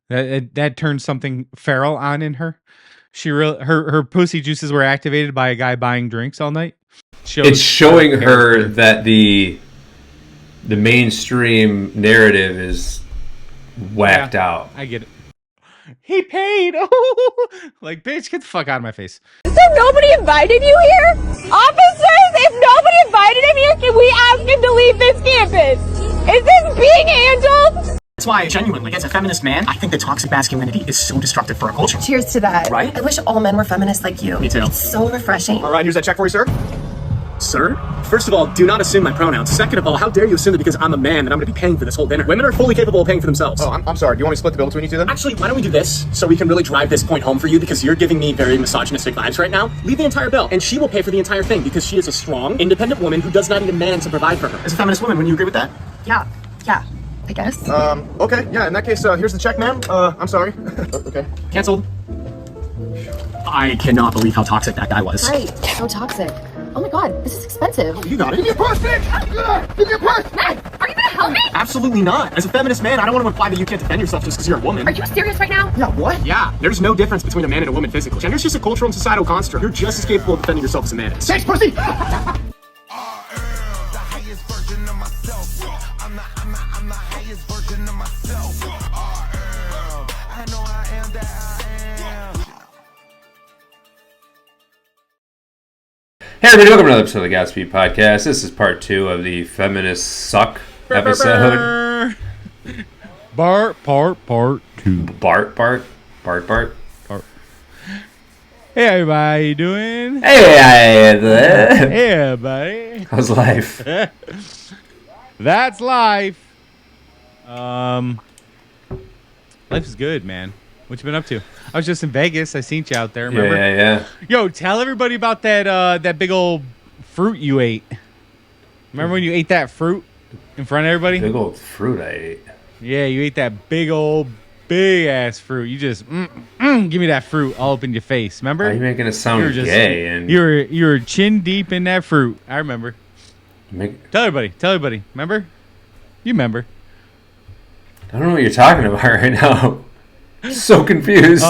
That turned something feral on in her. Her pussy juices were activated by a guy buying drinks all night. It's showing her that the mainstream narrative is whacked out. I get it. He paid. Oh, like, bitch, get the fuck out of my face. So nobody invited you here? Officers, if nobody invited him here, can we ask him to leave this campus? Is this being handled? That's why, genuinely, as a feminist man, I think that toxic masculinity is so destructive for our culture. Cheers to that. Right? I wish all men were feminists like you. Me too. It's so refreshing. All right, here's that check for you, sir. Sir? First of all, do not assume my pronouns. Second of all, how dare you assume that because I'm a man that I'm going to be paying for this whole dinner? Women are fully capable of paying for themselves. Oh, I'm sorry. Do you want me to split the bill between you two then? Actually, why don't we do this so we can really drive this point home for you, because you're giving me very misogynistic vibes right now. Leave the entire bill, and she will pay for the entire thing because she is a strong, independent woman who does not need a man to provide for her. As a feminist woman, wouldn't you agree with that? Yeah, I guess. Okay. Yeah, in that case, here's the check, ma'am. I'm sorry. Okay. Canceled. I cannot believe how toxic that guy was. Right, so toxic. Oh my god, this is expensive. You got it. Give me a purse, bitch! Give me a purse! Man, are you gonna help me? Absolutely not. As a feminist man, I don't want to imply that you can't defend yourself just because you're a woman. Are you serious right now? Yeah, what? Yeah, there's no difference between a man and a woman physically. Gender's just a cultural and societal construct. You're just as capable of defending yourself as a man is. Sex, pussy! Hey everybody, welcome to another episode of the Godspeed Podcast. This is part 2 of the Feminists Suck episode. Part 2. Bart. Hey, everybody, how you doing? Hey, Hey, everybody. how's life? That's life. Life is good, man. What you been up to? I was just in Vegas. I seen you out there. Remember? Yeah. Yo, tell everybody about that big old fruit you ate. Remember when you ate that fruit in front of everybody? Big old fruit I ate. Yeah, you ate that big ass fruit. You just give me that fruit all up in your face. Remember? Why are you making it sound gay? And you were chin deep in that fruit. I remember. Tell everybody. Remember? You remember? I don't know what you're talking about right now. So confused.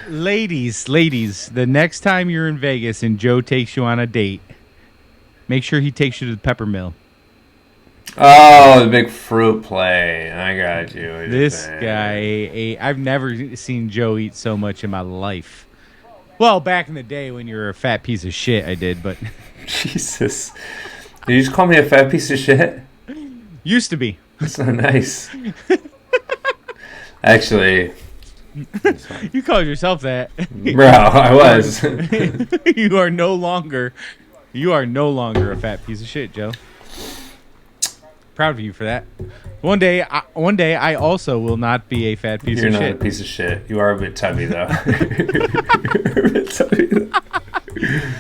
Ladies, the next time you're in Vegas and Joe takes you on a date, make sure he takes you to the pepper mill. Oh, the big fruit play. I got you. This guy, I've never seen Joe eat so much in my life. Well, back in the day when you were a fat piece of shit, I did, but... Jesus. Did you just call me a fat piece of shit? Used to be. That's not nice. Actually... You called yourself that. Bro, I was. You are no longer a fat piece of shit, Joe. Proud of you for that. One day I also will not be a fat piece You're of shit. You're not a piece of shit. You are a bit tubby, though.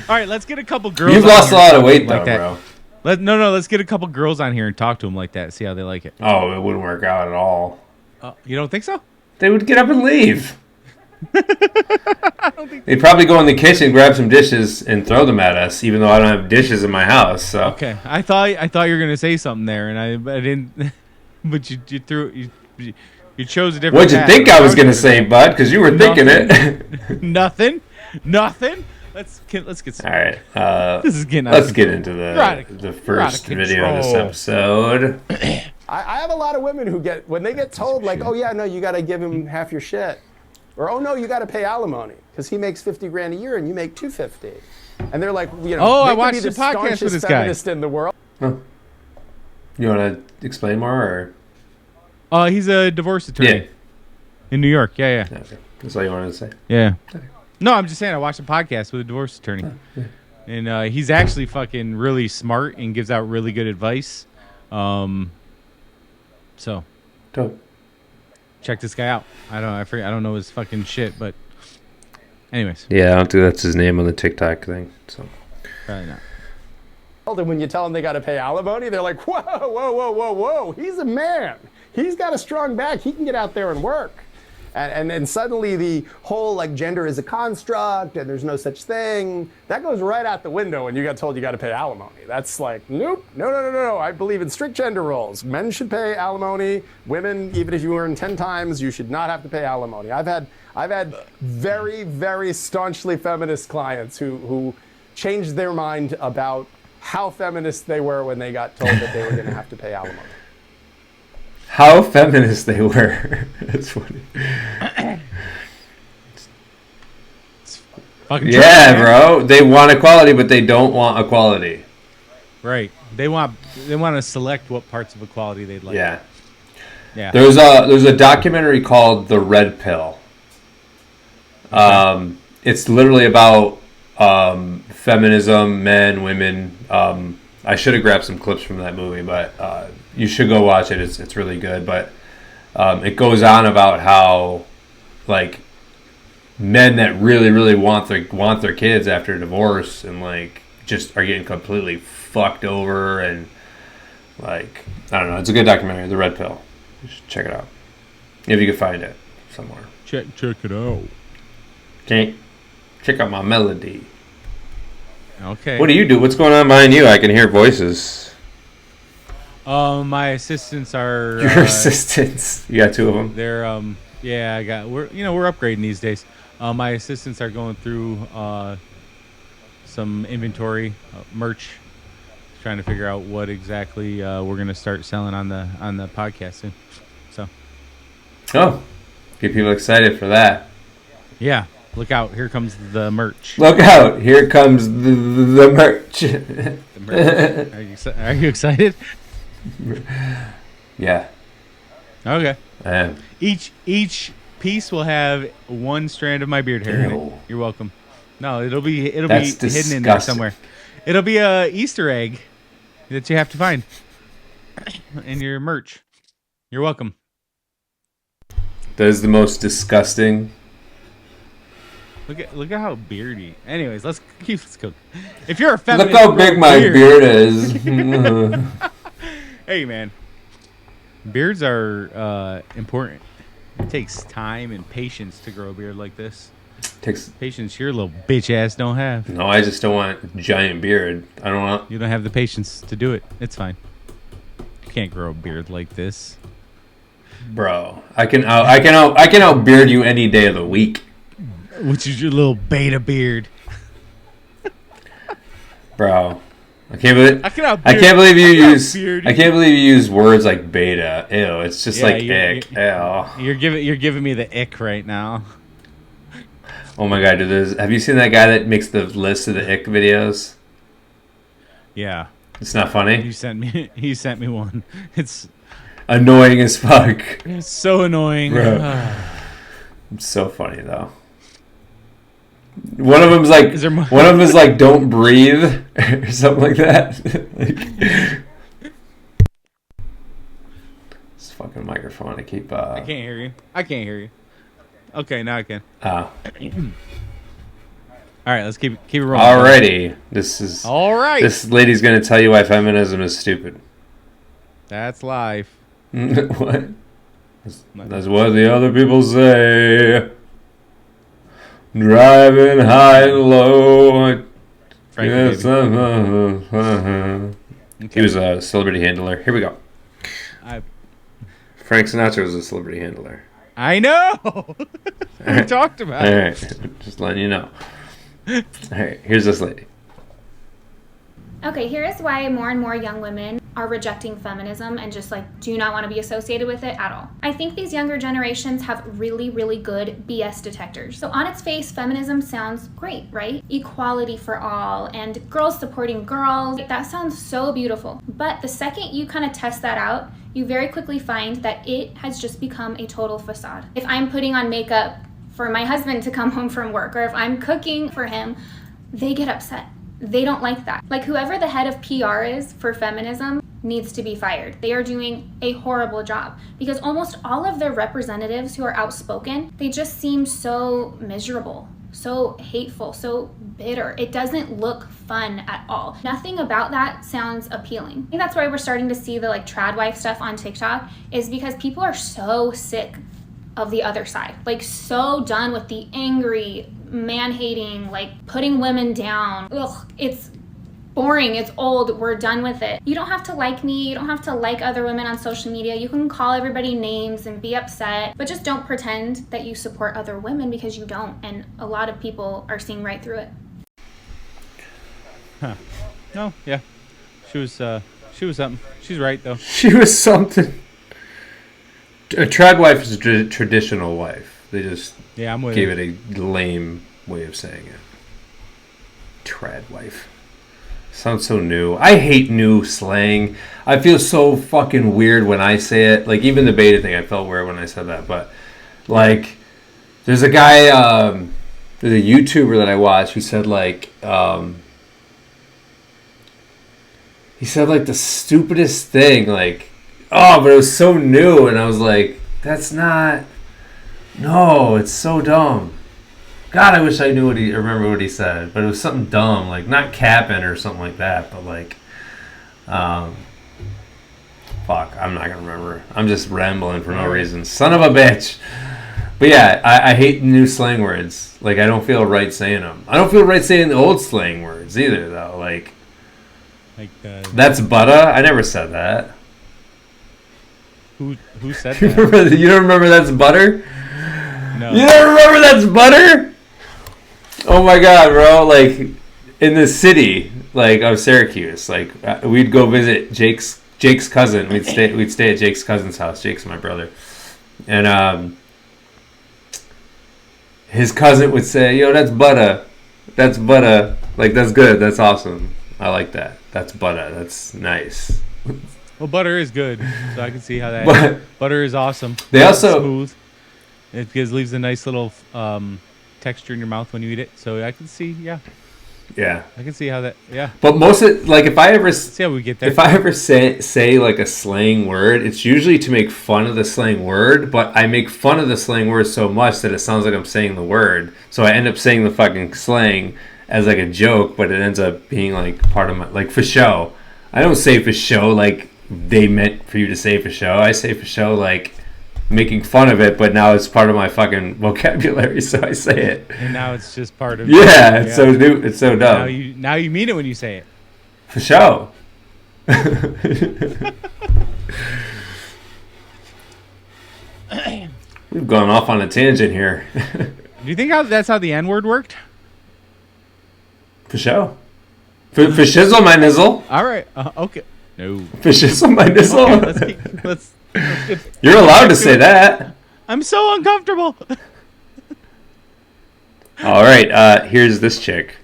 All right, let's get a couple girls. You've lost a lot of weight, though, bro. Let's get a couple girls on here and talk to them like that. See how they like it. Oh, it wouldn't work out at all. You don't think so? They would get up and leave. They'd probably go in the kitchen, grab some dishes, and throw them at us, even though I don't have dishes in my house. So. Okay, I thought you were gonna say something there, and I didn't. But you chose a different. What'd you think I was gonna say, bud? Because you were thinking it. Nothing. Let's get started. All right. This is getting. Let's get into the first video of this episode. I have a lot of women who when they get told, like, oh, yeah, no, you got to give him half your shit. Or, oh, no, you got to pay alimony because he makes $50,000 a year and you make $250,000. And they're like, you know, I watched the podcast with this guy. Feminist in the world. Huh. You want to explain more? Or? He's a divorce attorney in New York. Yeah. Okay. That's all you wanted to say? Yeah. Okay. No, I'm just saying I watched a podcast with a divorce attorney. And he's actually fucking really smart and gives out really good advice. So, dope. Check this guy out. I don't know his fucking shit, but anyways. Yeah, I don't think that's his name on the TikTok thing. So probably not. And when you tell them they got to pay alimony, they're like, whoa. He's a man. He's got a strong back. He can get out there and work. And then suddenly the whole like gender is a construct and there's no such thing, that goes right out the window when you get told you got to pay alimony. That's like, nope, no. I believe in strict gender roles. Men should pay alimony. Women, even if you earn 10 times, you should not have to pay alimony. I've had very, very staunchly feminist clients who changed their mind about how feminist they were when they got told that they were going to have to pay alimony. How feminist they were. That's funny. It's fucking Yeah, true, man. bro. They want equality, but they don't want equality. Right. They want to select what parts of equality they'd like. Yeah. Yeah. There's a documentary called The Red Pill. It's literally about feminism, men, women. I should have grabbed some clips from that movie, but you should go watch it. It's really good. But it goes on about how like men that really, really want their kids after divorce and like just are getting completely fucked over, and like I don't know. It's a good documentary, The Red Pill. You should check it out if you can find it somewhere. Check it out. Check out my melody. Okay. What do you do? What's going on behind you? I can hear voices. My assistants are Your assistants. You got two of them. They're we're upgrading these days. My assistants are going through some inventory, merch, trying to figure out what exactly we're gonna start selling on the podcast soon. So. Oh, get people excited for that. Yeah, look out! Here comes the merch. Look out! Here comes the merch. The merch. Are you excited? Yeah. Okay. I am. Each piece will have one strand of my beard hair in Ew. it. You're welcome. No, it'll be That's hidden in there disgusting. somewhere. It'll be a Easter egg that you have to find in your merch. You're welcome. That is the most disgusting. Look at how beardy. Anyways, let's keep this going. If you're a feminist, Look how big my beard is. Hey man, beards are important. It takes time and patience to grow a beard like this. Patience your little bitch ass don't have. No, I just don't want a giant beard. I don't want. You don't have the patience to do it. It's fine. You can't grow a beard like this. Bro, I can outbeard you any day of the week. Which is your little beta beard. Bro, I can't believe outbeard you use words like beta. Ew, it's just like ick. Ew. You're giving me the ick right now. Oh my god, have you seen that guy that makes the list of the ick videos? Yeah. It's not funny. He sent me one. It's Annoying as fuck. It's so annoying. Bro. It's so funny though. One of them's like don't breathe or something like that. This fucking microphone. I keep. I can't hear you. Okay, now I can. Oh. All right, let's keep it rolling. Alrighty, this lady's gonna tell you why feminism is stupid. That's life. What? That's what the other people say. Driving high and low. Frankie, Yes, He was a celebrity handler. Here we go. Frank Sinatra was a celebrity handler. I know. We talked about All it. right, just letting you know. All right, here's this lady. Okay, here is why more and more young women are rejecting feminism and just like do not want to be associated with it at all. I think these younger generations have really, really good BS detectors. So on its face, feminism sounds great, right? Equality for all and girls supporting girls. That sounds so beautiful. But the second you kind of test that out, you very quickly find that it has just become a total facade. If I'm putting on makeup for my husband to come home from work, or if I'm cooking for him, they get upset. They don't like that. Like whoever the head of PR is for feminism needs to be fired. They are doing a horrible job because almost all of their representatives who are outspoken, they just seem so miserable, so hateful, so bitter. It doesn't look fun at all. Nothing about that sounds appealing. I think that's why we're starting to see the like trad wife stuff on TikTok is because people are so sick of the other side. Like, so done with the angry, man-hating, like putting women down. Ugh, it's boring, it's old, we're done with it. You don't have to like me, you don't have to like other women on social media. You can call everybody names and be upset, but just don't pretend that you support other women, because you don't. And a lot of people are seeing right through it. Huh. No, yeah. She was something. She's right, though. She was something. A trad wife is a traditional wife. They just I'm with gave it a lame way of saying it. Trad wife. Sounds so new. I hate new slang. I feel so fucking weird when I say it. Like, even the beta thing, I felt weird when I said that. But, like, there's a guy, there's a YouTuber that I watch who said, like, he said, like, the stupidest thing, like, oh, but it was so new, and I was like, that's not, no, it's so dumb. God, I wish I knew remember what he said, but it was something dumb, like, not capping or something like that, but, like, fuck, I'm not gonna remember. I'm just rambling for no reason. Son of a bitch. But yeah, I hate new slang words. Like, I don't feel right saying them. I don't feel right saying the old slang words either, though, like that's butter. I never said that. Who said that? You don't remember that's butter? No. You don't remember that's butter? Oh my god, bro! Like, in the city, like, of Syracuse, like, we'd go visit Jake's cousin. We'd stay at Jake's cousin's house. Jake's my brother, and his cousin would say, "Yo, that's butter. That's butter. Like, that's good. That's awesome. I like that. That's butter. That's nice." Well, butter is good, so I can see how that. Butter is awesome. They also smooth. It leaves a nice little texture in your mouth when you eat it. So I can see, yeah, I can see how that, yeah. But most of, like, if I ever see how we get there. If I ever say like a slang word, it's usually to make fun of the slang word. But I make fun of the slang word so much that it sounds like I'm saying the word. So I end up saying the fucking slang as like a joke, but it ends up being like part of my, like, for show. I don't say for show like they meant for you to say for show. I say for show like making fun of it, but now it's part of my fucking vocabulary, so I say it. And now it's just part of it's so new. It's so dumb. Now you mean it when you say it. For show. We've gone off on a tangent here. Do you think that's how the N-word worked? For show. For shizzle my nizzle. All right. Okay. No. For shizzle my nizzle. Okay, let's get, You're allowed to say that. I'm so uncomfortable. All right. Here's this chick.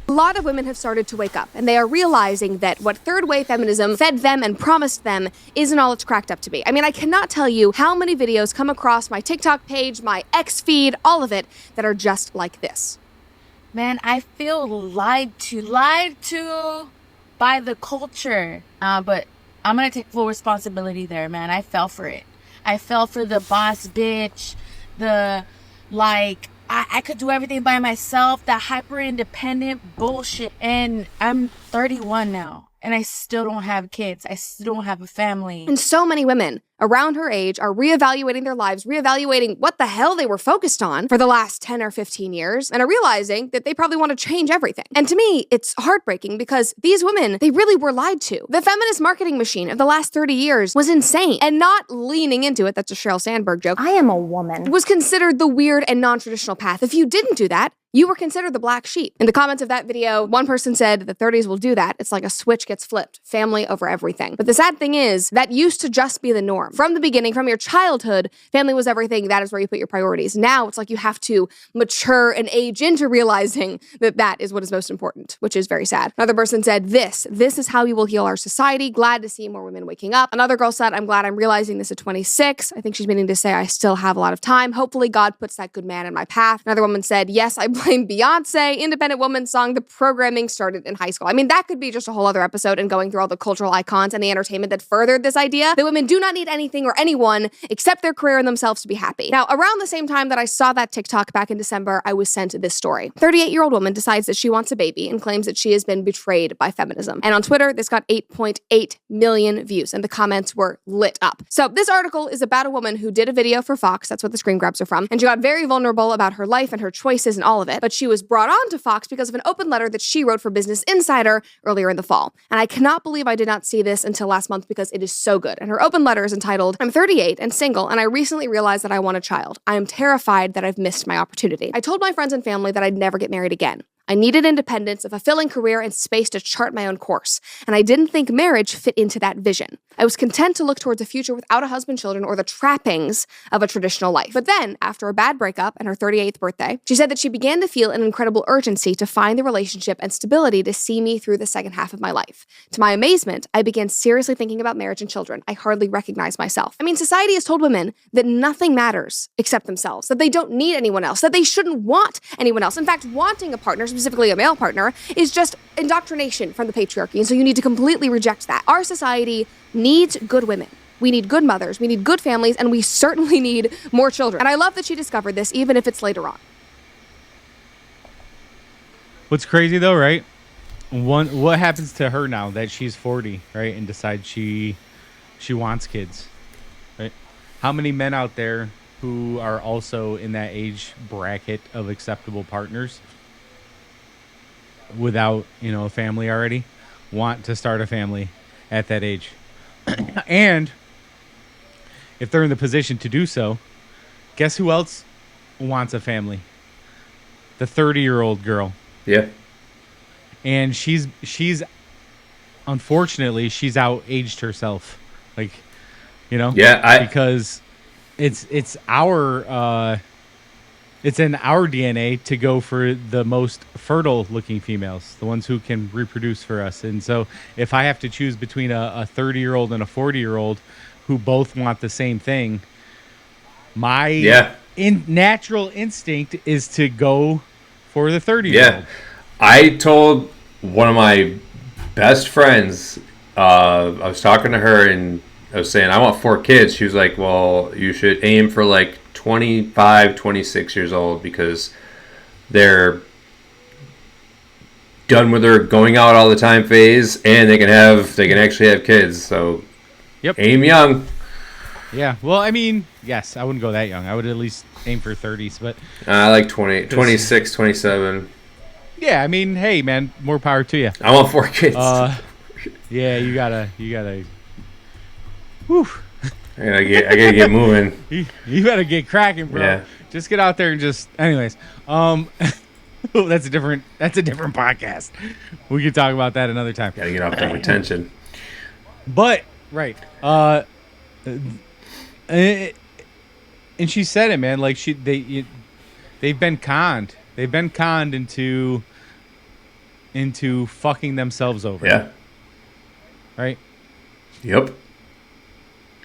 A lot of women have started to wake up, and they are realizing that what third-wave feminism fed them and promised them isn't all it's cracked up to be. I mean, I cannot tell you how many videos come across my TikTok page, my X feed, all of it, that are just like this. Man, I feel lied to by the culture. But I'm gonna take full responsibility there, man. I fell for it. I fell for the boss bitch, the, like, I could do everything by myself, that hyper independent bullshit. And I'm 31 now, and I still don't have kids. I still don't have a family. And so many women around her age are reevaluating their lives, reevaluating what the hell they were focused on for the last 10 or 15 years, and are realizing that they probably want to change everything. And to me, it's heartbreaking because these women, they really were lied to. The feminist marketing machine of the last 30 years was insane, and not leaning into it, that's a Sheryl Sandberg joke, I am a woman, was considered the weird and non-traditional path. If you didn't do that, you were considered the black sheep. In the comments of that video, one person said the 30s will do that. It's like a switch gets flipped. Family over everything. But the sad thing is, that used to just be the norm. From the beginning, from your childhood, family was everything. That is where you put your priorities. Now, it's like you have to mature and age into realizing that that is what is most important, which is very sad. Another person said, this is how we will heal our society. Glad to see more women waking up. Another girl said, I'm glad I'm realizing this at 26. I think she's meaning to say I still have a lot of time. Hopefully God puts that good man in my path. Another woman said, yes, I blame Beyonce, independent woman song, the programming started in high school. I mean, that could be just a whole other episode and going through all the cultural icons and the entertainment that furthered this idea that women do not need any anything or anyone except their career and themselves to be happy. Now, around the same time that I saw that TikTok back in December, I was sent this story. 38-year-old woman decides that she wants a baby and claims that she has been betrayed by feminism. And on Twitter, this got 8.8 million views, and the comments were lit up. So this article is about a woman who did a video for Fox, that's what the screen grabs are from, and she got very vulnerable about her life and her choices and all of it, but she was brought on to Fox because of an open letter that she wrote for Business Insider earlier in the fall. And I cannot believe I did not see this until last month because it is so good. And her open letter is entitled, "I'm 38 and single, and I recently realized that I want a child. I am terrified that I've missed my opportunity. I told my friends and family that I'd never get married again. I needed independence, a fulfilling career, and space to chart my own course. And I didn't think marriage fit into that vision. I was content to look towards a future without a husband, children, or the trappings of a traditional life. But then, after a bad breakup and her 38th birthday, she said that she began to feel an incredible urgency to find the relationship and stability to see me through the second half of my life. To my amazement, I began seriously thinking about marriage and children. I hardly recognize myself." I mean, society has told women that nothing matters except themselves, that they don't need anyone else, that they shouldn't want anyone else. In fact, wanting a partner, specifically a male partner, is just indoctrination from the patriarchy, and so you need to completely reject that. Our society needs good women. We need good mothers, we need good families, and we certainly need more children. And I love that she discovered this, even if it's later on. What's crazy though, right? What happens to her now that she's 40, right, and decides she wants kids, right? How many men out there who are also in that age bracket of acceptable partners without, a family already, want to start a family at that age? And if they're in the position to do so, guess who else wants a family? The 30-year-old girl. Yeah. And she's unfortunately, she's out-aged herself. Like, because it's our it's in our DNA to go for the most fertile looking females, the ones who can reproduce for us. And so if I have to choose between a 30-year-old and a 40-year-old who both want the same thing, my natural instinct is to go for the 30-year-old. Yeah. I told one of my best friends, I was talking to her and I was saying, I want 4 kids. She was like, well, you should aim for like 25, 26 years old because they're done with their going out all the time phase and they can actually have kids. So aim young. Yeah. Well, I mean, yes, I wouldn't go that young. I would at least aim for 30s, but I like 26, 27. Yeah, I mean, hey man, more power to you. I want 4 kids. Yeah, you gotta whew. I gotta get moving. You gotta get cracking, bro. Yeah. Just get out there and anyways. That's a different podcast. We could talk about that another time. Gotta get off that retention. But right. And she said it, man. Like they've been conned. They've been conned into fucking themselves over. Yeah. Right? Yep.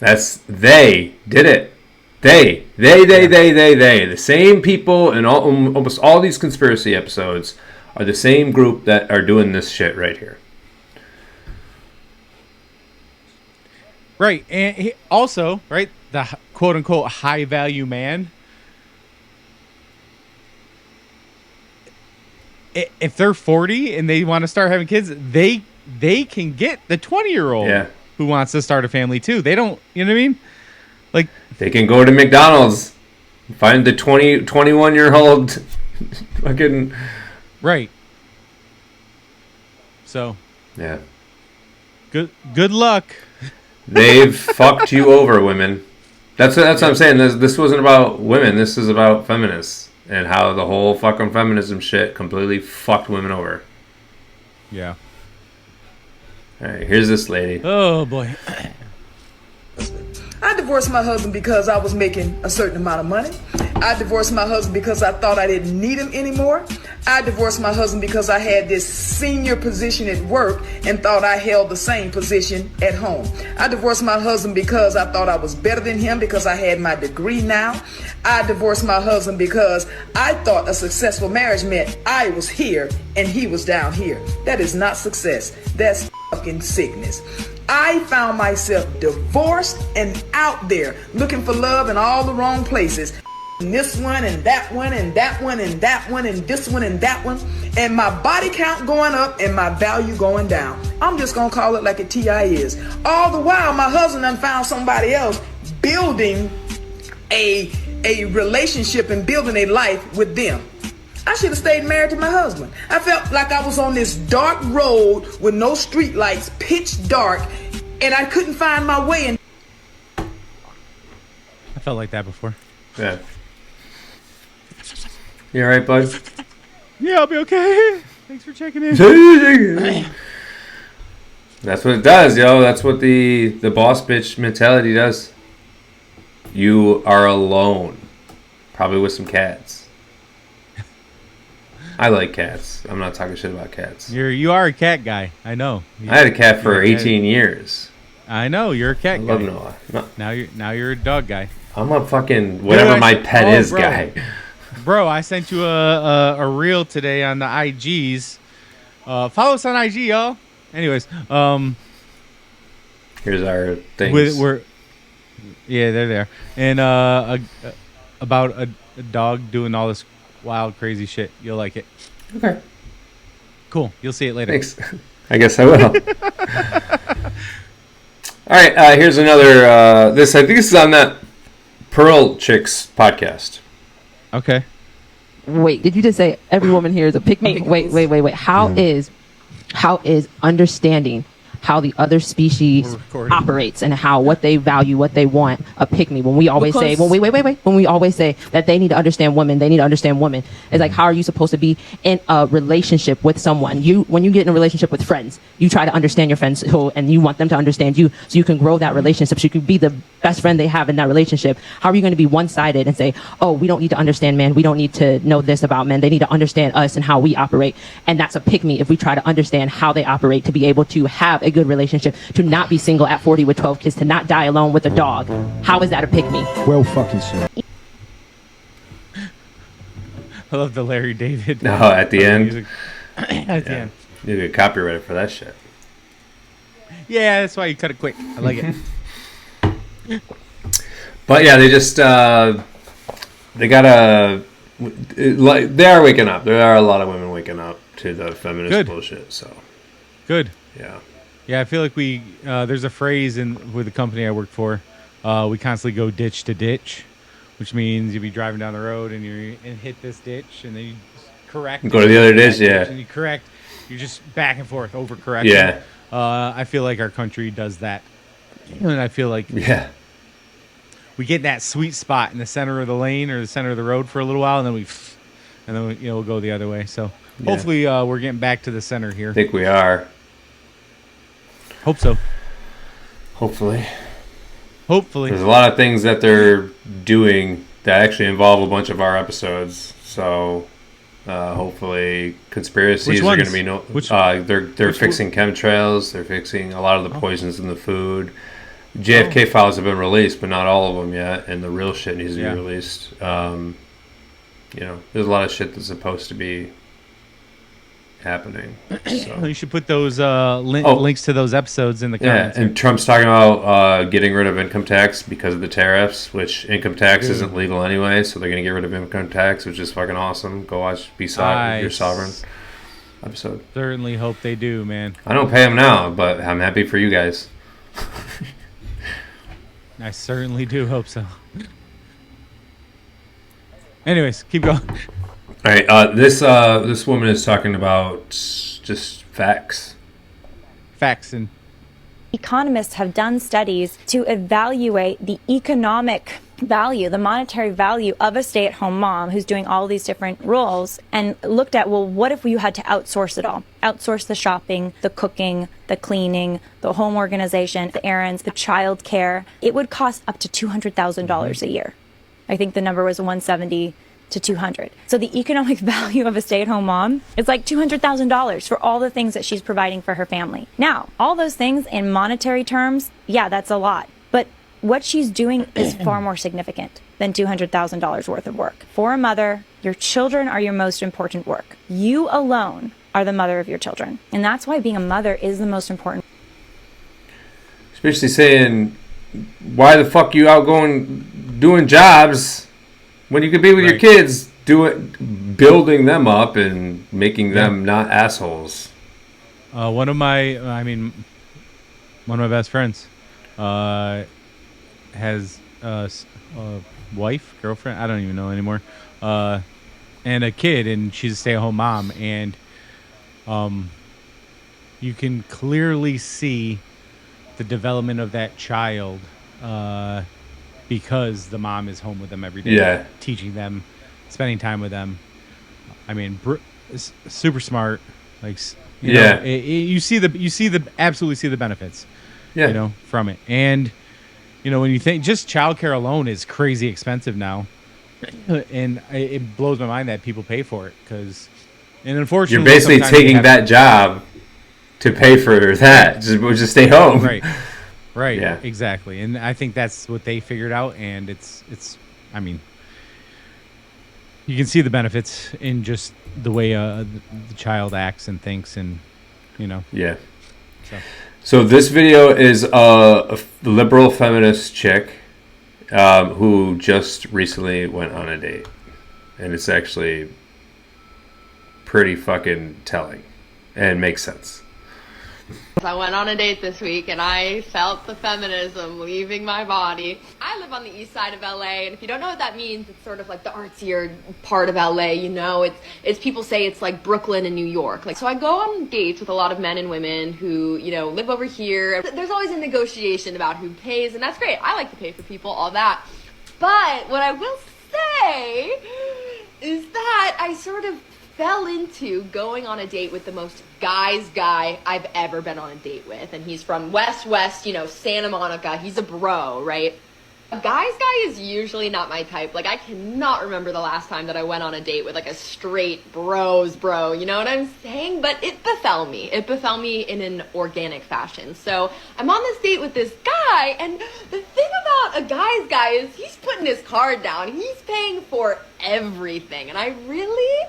They did it. They. The same people in almost all these conspiracy episodes are the same group that are doing this shit right here. Right. And also, right, the quote-unquote high-value man, if they're 40 and they want to start having kids, they can get the 20-year-old who wants to start a family too. They don't, you know what I mean? Like, they can go to McDonald's, find the 21-year-old fucking right. So, yeah. Good luck. They've fucked you over, women. That's what I'm saying. This wasn't about women. This is about feminists and how the whole fucking feminism shit completely fucked women over. Yeah. All right, here's this lady. Oh boy. I divorced my husband because I was making a certain amount of money. I divorced my husband because I thought I didn't need him anymore. I divorced my husband because I had this senior position at work and thought I held the same position at home. I divorced my husband because I thought I was better than him because I had my degree now. I divorced my husband because I thought a successful marriage meant I was here and he was down here. That is not success. That's fucking sickness. I found myself divorced and out there looking for love in all the wrong places. And this one and that one and that one and that one and this one and that one. And my body count going up and my value going down. I'm just going to call it like a TI is. All the while, my husband done found somebody else building a relationship and building a life with them. I should have stayed married to my husband. I felt like I was on this dark road with no street lights, pitch dark, and I couldn't find my way. And I felt like that before. Yeah. You all right, bud? Yeah, I'll be okay. Thanks for checking in. That's what it does, yo. That's what the boss bitch mentality does. You are alone. Probably with some cats. I like cats. I'm not talking shit about cats. You are a cat guy. I know. I had a cat for 18 years. I know. You're a cat guy. I love Noah. No. Now you're a dog guy. I'm a fucking whatever my pet is guy. Bro, I sent you a reel today on the IGs. Follow us on IG, y'all. Anyways, here's our things. Yeah, they're there. And about a dog doing all this wild, crazy shit. You'll like it. Okay. Cool. You'll see it later. Thanks. I guess I will. All right. Here's another. I think this is on that Pearl Chicks podcast. Okay. Wait, did you just say every woman here is a pick me? Wait. How is understanding how the other species operates and what they value, what they want, a pick me? When we always say, when we always say that they need to understand women, it's like, how are you supposed to be in a relationship with someone? When you get in a relationship with friends, you try to understand your friends and you want them to understand you so you can grow that relationship, so you can be the best friend they have in that relationship. How are you going to be one-sided and say, oh, we don't need to understand men, we don't need to know this about men, they need to understand us and how we operate? And that's a pick me if we try to understand how they operate, to be able to have a good relationship, to not be single at 40 with 12 kids, to not die alone with a dog. How is that a pick me? Well fucking said. I love the Larry David. No, at the end. At the end. You get copyrighted for that shit. Yeah, that's why you cut it quick. I like it. But yeah, they just they are waking up. There are a lot of women waking up to the feminist bullshit. So good. Yeah, I feel like we there's a phrase with the company I work for. We constantly go ditch to ditch, which means you'll be driving down the road and you hit this ditch and then you correct. Go to the other ditch, yeah. And you correct. You're just back and forth, overcorrecting. Yeah. I feel like our country does that, and I feel like we get that sweet spot in the center of the lane or the center of the road for a little while, and then we'll go the other way. So hopefully we're getting back to the center here. I think we are. Hope so. Hopefully. There's a lot of things that they're doing that actually involve a bunch of our episodes. So hopefully conspiracies are going to be they're fixing chemtrails. They're fixing a lot of the poisons in the food. JFK files have been released, but not all of them yet, and the real shit needs to be released. There's a lot of shit that's supposed to be happening. So. You should put those links to those episodes in the comments. Yeah, and Trump's talking about getting rid of income tax because of the tariffs, which income tax isn't legal anyway, so they're going to get rid of income tax, which is fucking awesome. Go watch Your Sovereign episode. Certainly hope they do, man. I don't pay them now, but I'm happy for you guys. I certainly do hope so. Anyways, keep going. All right, this woman is talking about just facts. And economists have done studies to evaluate the economic value, the monetary value of a stay-at-home mom who's doing all these different roles, and looked at, well, what if you had to outsource it all? Outsource the shopping, the cooking, the cleaning, the home organization, the errands, the child care. It would cost up to $200,000 a year. I think the number was 170 to 200. So the economic value of a stay-at-home mom is like $200,000 for all the things that she's providing for her family. Now, all those things in monetary terms, yeah, that's a lot. But what she's doing is far more significant than $200,000 worth of work. For a mother, your children are your most important work. You alone are the mother of your children. And that's why being a mother is the most important. Especially saying, why the fuck you out going doing jobs when you could be with your kids, building them up and making them not assholes. One of my best friends has a wife, girlfriend, I don't even know anymore, and a kid, and she's a stay-at-home mom, and you can clearly see the development of that child because the mom is home with them every day, teaching them, spending time with them. I mean, super smart. Like, you know, you absolutely see the benefits, you know, from it. And you know, when you think just childcare alone is crazy expensive now, and it blows my mind that people pay for it because, and unfortunately, you're basically taking that job to pay for that. Just stay home. Right. Yeah. Exactly. And I think that's what they figured out. And it's. I mean, you can see the benefits in just the way the child acts and thinks, and you know. Yeah. So this video is a liberal feminist chick who just recently went on a date, and it's actually pretty fucking telling and makes sense. I went on a date this week and I felt the feminism leaving my body. I live on the east side of LA, and if you don't know what that means, it's sort of like the artsier part of LA, you know. It's people say it's like Brooklyn and New York. Like, so I go on dates with a lot of men and women who, you know, live over here. There's always a negotiation about who pays, and that's great. I like to pay for people, all that. But what I will say is that I sort of fell into going on a date with the most guy's guy I've ever been on a date with. And he's from West, you know, Santa Monica. He's a bro, right? A guy's guy is usually not my type. Like, I cannot remember the last time that I went on a date with, like, a straight bro, you know what I'm saying? But it befell me. It befell me in an organic fashion. So I'm on this date with this guy, and the thing about a guy's guy is he's putting his card down. He's paying for everything. And I really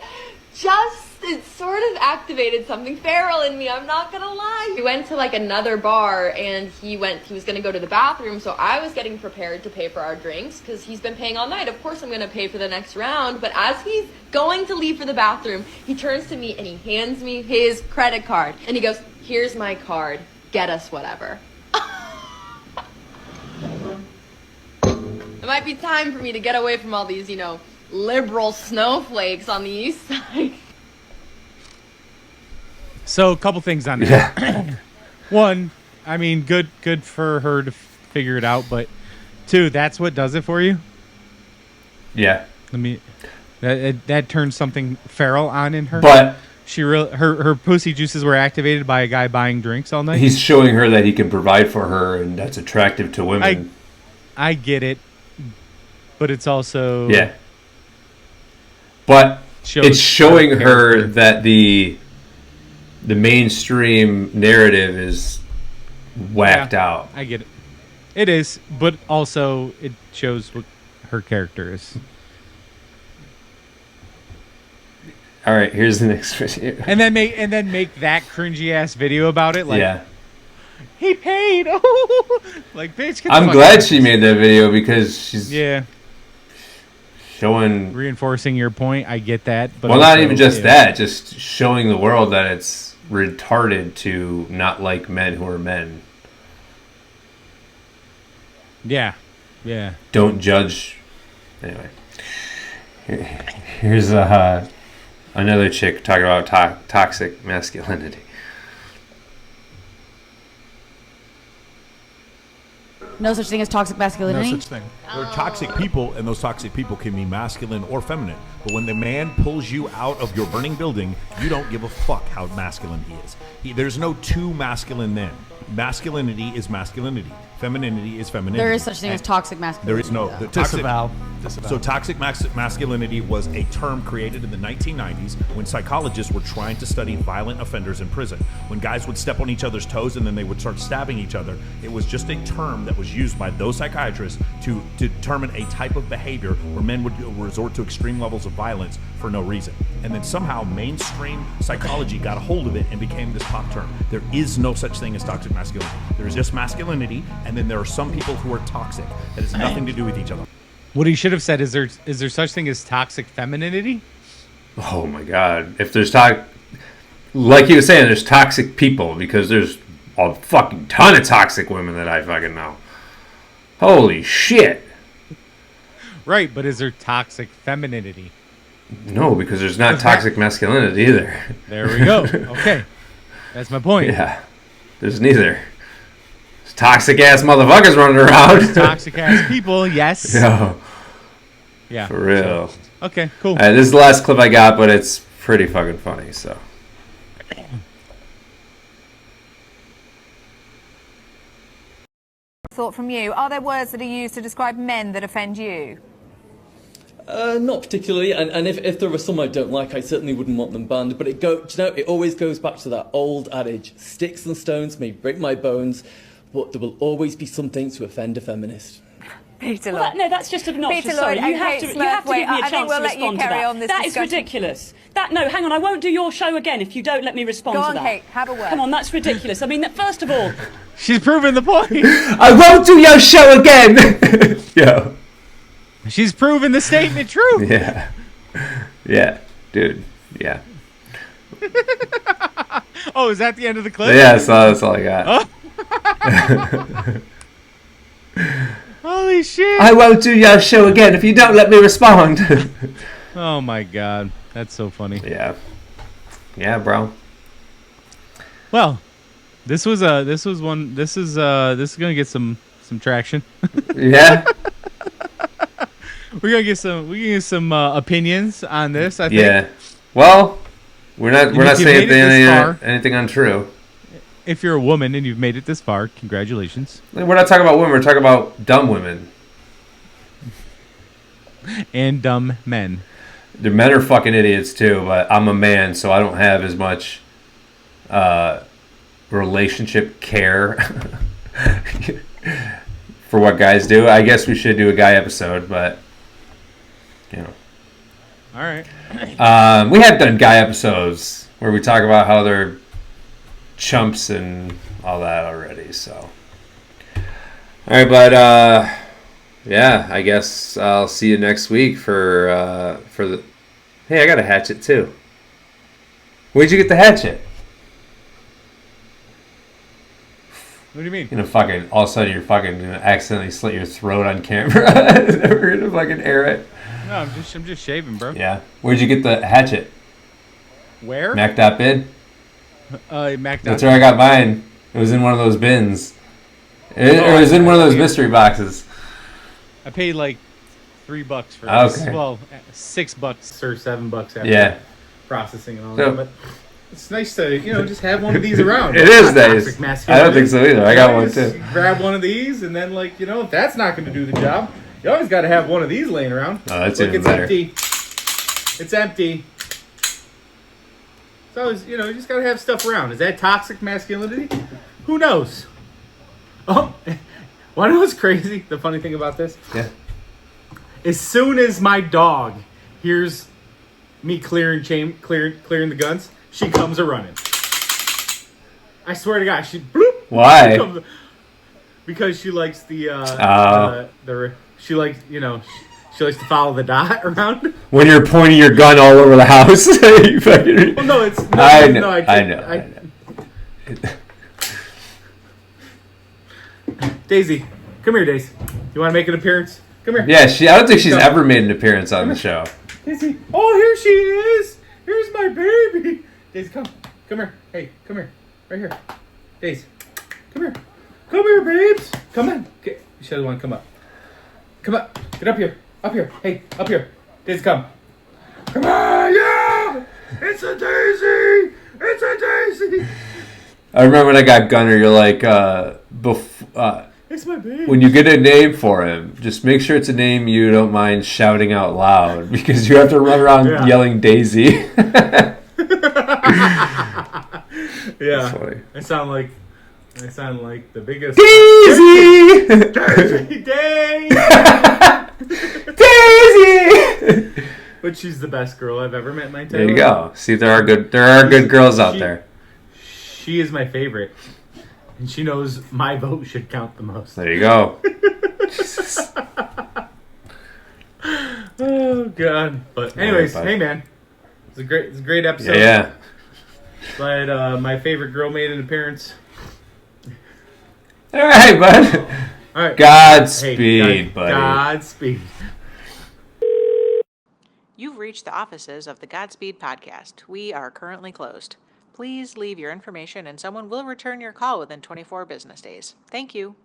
it sort of activated something feral in me, I'm not gonna lie. We went to like another bar, and he was gonna go to the bathroom, so I was getting prepared to pay for our drinks because he's been paying all night. Of course I'm gonna pay for the next round. But as he's going to leave for the bathroom, he turns to me and he hands me his credit card, and he goes, "Here's my card, get us whatever." It might be time for me to get away from all these, you know, liberal snowflakes on the east side. So a couple things on that. One, I mean, good for her to figure it out, but two, that's what does it for you. Yeah. That turned something feral on in her. But her pussy juices were activated by a guy buying drinks all night. He's showing her that he can provide for her, and that's attractive to women. I get it, but it's also But it's showing her that the mainstream narrative is whacked out. I get it. It is, but also it shows what her character is. All right, here's the next video. And then make that cringy ass video about it. Like, he paid. Like, bitch. I'm glad she made that video because she's showing, reinforcing your point. I get that, but well, not even just that, just showing the world that it's retarded to not like men who are men. Yeah. Don't judge. Anyway, here's another chick talking about toxic masculinity. No such thing as toxic masculinity? No such thing. There are toxic people, and those toxic people can be masculine or feminine. But when the man pulls you out of your burning building, you don't give a fuck how masculine he is. There's no two masculine men. Masculinity is masculinity. Femininity is femininity. There is such thing as toxic masculinity. There is no. Disavow. this about? So toxic masculinity was a term created in the 1990s when psychologists were trying to study violent offenders in prison. When guys would step on each other's toes and then they would start stabbing each other, it was just a term that was used by those psychiatrists to determine a type of behavior where men would resort to extreme levels of violence for no reason. And then somehow mainstream psychology got a hold of it and became this pop term. There is no such thing as toxic masculinity. There is just masculinity, and then there are some people who are toxic. That has nothing to do with each other. What he should have said is there such thing as toxic femininity? Oh my God! If there's like he was saying, there's toxic people because there's a fucking ton of toxic women that I fucking know. Holy shit! Right, but is there toxic femininity? No, because there's not toxic masculinity either. There we go. Okay, that's my point. Yeah, there's neither. There's toxic ass motherfuckers running around. Toxic ass people, yes. Yeah. For real. So, okay, cool. All right, this is the last clip I got, but it's pretty fucking funny. So. Thought from you. Are there words that are used to describe men that offend you? Not particularly, and if there are some I don't like, I certainly wouldn't want them banned. But it always goes back to that old adage: sticks and stones may break my bones, but there will always be something to offend a feminist. Peter Lloyd. No, that's just obnoxious. Peter Sorry, Lloyd, you have to give me a chance to respond to that. That is ridiculous. No, hang on, I won't do your show again if you don't let me respond to that. Go on, Kate, have a word. Come on, that's ridiculous. I mean, first of all... She's proving the point. I won't do your show again. Yo. She's proving the statement true. Yeah. Yeah, dude. Yeah. Oh, is that the end of the clip? Yeah, that's all I got. Oh. Holy shit. I won't do your show again if you don't let me respond. Oh my God. That's so funny. Yeah. Yeah, bro. Well, this is gonna get some traction. Yeah. We're gonna get some opinions on this, I think. Yeah. Well, we're not saying anything untrue. If you're a woman and you've made it this far, congratulations. We're not talking about women, we're talking about dumb women. And dumb men. The men are fucking idiots too, but I'm a man, so I don't have as much relationship care for what guys do. I guess we should do a guy episode, but you know. All right. We have done guy episodes where we talk about how they're chumps and all that already, so. All right, but yeah, I guess I'll see you next week for the. Hey, I got a hatchet too. Where'd you get the hatchet? What do you mean? You know, fucking all of a sudden you're fucking accidentally slit your throat on camera. We're gonna fucking air it. No, I'm just shaving, bro. Yeah. Where'd you get the hatchet? Where? Mac.bid. Mac. That's where I got mine. It was in one of those bins. It was in one of those mystery boxes. I paid like $3 for it. Okay. Well, $6 or $7 after processing and all that. But it's nice to just have one of these around. It is nice. I don't think so either. I got one too. Grab one of these and then if that's not going to do the job, you always got to have one of these laying around. Oh, that's even better. Empty. It's empty. It's always you just got to have stuff around. Is that toxic masculinity? Who knows? Oh, wanna know what's crazy? The funny thing about this? Yeah. As soon as my dog hears me clearing the guns, she comes a running. I swear to God, she bloop. Why? Because she likes she likes to follow the dot around. When you're pointing your gun all over the house, you fucking. Well, no, it's. No, I know. No, I know. Daisy, come here, Daisy. You want to make an appearance? Come here. Yeah, I don't think she's ever made an appearance on the show. Daisy, oh, here she is. Here's my baby. Daisy, come here. Hey, come here, right here. Daisy, come here, babes. Come on. Okay. She doesn't want to come up. Come up. Get up here. Hey, up here. Daisy, come. Come on, yeah. It's a Daisy. It's a Daisy. I remember when I got Gunner, you're like, It's my baby. When you get a name for him, just make sure it's a name you don't mind shouting out loud, because you have to run around yelling Daisy. Yeah, I sound like the biggest Daisy. Daisy. But she's the best girl I've ever met in my entire life. There you go. See, there are good girls out there. She is my favorite, and she knows my vote should count the most. There you go. Oh God! But anyways, hey man, it's a great episode. Yeah. But my favorite girl made an appearance. All right, bud. All right. Godspeed, buddy. Godspeed. You've reached the offices of the Godspeed podcast. We are currently closed. Please leave your information and someone will return your call within 24 business days. Thank you.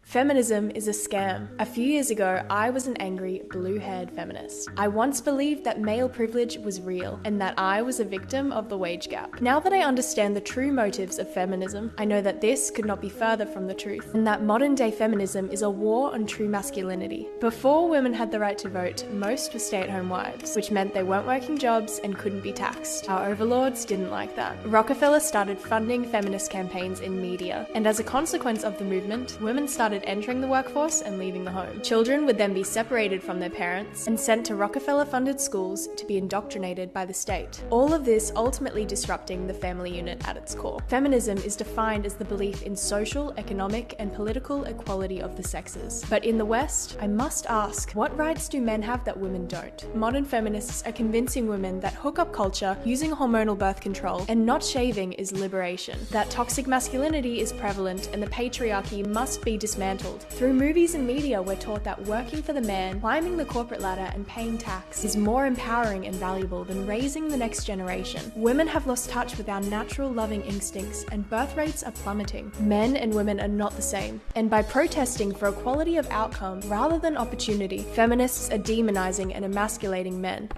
Feminism is a scam. A few years ago, I was an angry, blue-haired feminist. I once believed that male privilege was real and that I was a victim of the wage gap. Now that I understand the true motives of feminism, I know that this could not be further from the truth, and that modern-day feminism is a war on true masculinity. Before women had the right to vote, most were stay-at-home wives, which meant they weren't working jobs and couldn't be taxed. Our overlords didn't like that. Rockefeller started funding feminist campaigns in media, and as a consequence of the movement, women started entering the workforce and leaving the home. Children would then be separated from their parents and sent to Rockefeller-funded schools to be indoctrinated by the state. All of this ultimately disrupting the family unit at its core. Feminism is defined as the belief in social, economic, and political equality of the sexes. But in the West, I must ask, what rights do men have that women don't? Modern feminists are convincing women that hookup culture, using hormonal birth control, and not shaving is liberation. That toxic masculinity is prevalent and the patriarchy must be dismantled. Through movies and media, we're taught that working for the man, climbing the corporate ladder, and paying tax is more empowering and valuable than raising the next generation. Women have lost touch with our natural loving instincts, and birth rates are plummeting. Men and women are not the same. And by protesting for equality of outcome rather than opportunity, feminists are demonizing and emasculating men.